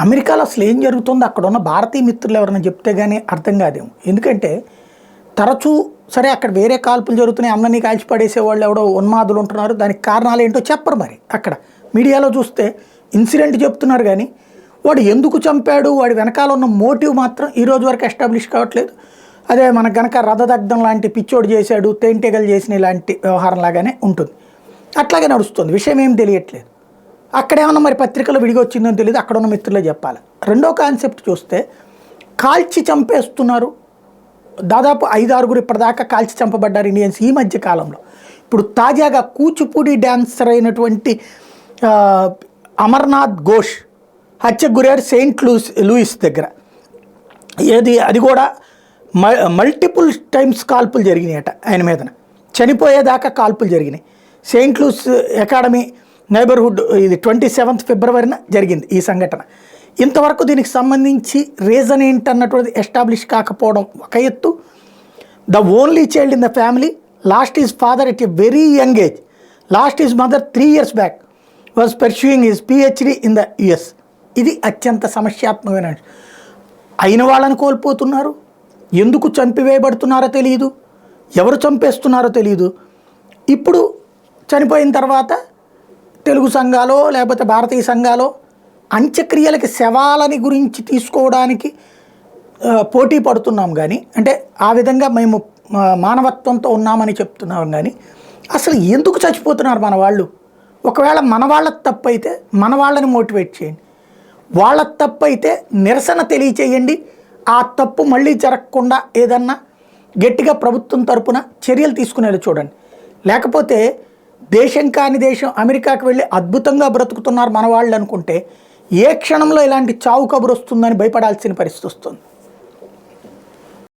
అమెరికాలో అసలు ఏం జరుగుతుందో అక్కడ ఉన్న భారతీయ మిత్రులు ఎవరైనా చెప్తే కానీ అర్థం కాదేమో. ఎందుకంటే తరచూ సరే అక్కడ వేరే కాల్పులు జరుగుతున్నాయి, అందరినీ కాల్చి పడేసే వాళ్ళు ఎవడో ఉన్మాదులు ఉంటున్నారు, దానికి కారణాలు ఏంటో చెప్పరు. మరి అక్కడ మీడియాలో చూస్తే ఇన్సిడెంట్ చెప్తున్నారు కానీ వాడు ఎందుకు చంపాడు, వాడి వెనకాల ఉన్న మోటివ్ మాత్రం ఈ రోజు వరకు ఎస్టాబ్లిష్ కావట్లేదు. అదే మనకు గనక రథదగ్ధం లాంటి పిచ్చోడు చేశాడు, తేనెటీగలు చేసిన ఇలాంటి వ్యవహారం లాగానే ఉంటుంది. అట్లాగే నడుస్తుంది, విషయం ఏం తెలియట్లేదు. అక్కడేమన్నా మరి పత్రికలో విడిగా వచ్చిందని తెలియదు, అక్కడ ఉన్న మిత్రులే చెప్పాలి. రెండో కాన్సెప్ట్ చూస్తే కాల్చి చంపేస్తున్నారు. దాదాపు 5-6 ఇప్పటిదాకా కాల్చి చంపబడ్డారు ఇండియన్స్ ఈ మధ్య కాలంలో. ఇప్పుడు తాజాగా కూచిపూడి డ్యాన్సర్ అయినటువంటి అమర్నాథ్ ఘోష్ హత్యకు గురయ్యారు సెయింట్ లూయిస్ దగ్గర. అది కూడా మల్టిపుల్ టైమ్స్ కాల్పులు జరిగినాయట ఆయన మీదన, చనిపోయేదాకా కాల్పులు జరిగినాయి. సెయింట్ లూయిస్ అకాడమీ నైబర్హుడ్, ఇది 27 ఫిబ్రవరిన జరిగింది ఈ సంఘటన. ఇంతవరకు దీనికి సంబంధించి రీజన్ ఏంటన్నటువంటిది ఎస్టాబ్లిష్ కాకపోవడం ఒక ఎత్తు. The only child in the family last is father at a very young age, last is mother 3 years back, was pursuing his PhD in the US. ఇది అత్యంత సమస్యాత్మకమైన. అయిన వాళ్ళని కోల్పోతున్నారు, ఎందుకు చంపివేయబడుతున్నారో తెలియదు, ఎవరు చంపేస్తున్నారో తెలియదు. ఇప్పుడు చనిపోయిన తర్వాత తెలుగు సంఘాలో లేకపోతే భారతీయ సంఘాలో అంత్యక్రియలకి శవాలని గురించి తీసుకోవడానికి పోటీ పడుతున్నాం కానీ, అంటే ఆ విధంగా మేము మానవత్వంతో ఉన్నామని చెప్తున్నాం కానీ అసలు ఎందుకు చచ్చిపోతున్నారు మన వాళ్ళు? ఒకవేళ మన వాళ్ళ తప్పు అయితే మన వాళ్ళని మోటివేట్ చేయండి, వాళ్ళ తప్పు అయితే నిరసన తెలియచేయండి. ఆ తప్పు మళ్ళీ జరగకుండా ఏదన్నా గట్టిగా ప్రభుత్వం తరపున చర్యలు తీసుకునేలా చూడండి. లేకపోతే దేశం కాని దేశం అమెరికాకి వెళ్ళి అద్భుతంగా బ్రతుకుతున్నారు మన వాళ్ళు అనుకుంటే ఏ క్షణంలో ఇలాంటి చావు కబురు వస్తుందని భయపడాల్సిన పరిస్థితి వస్తుంది.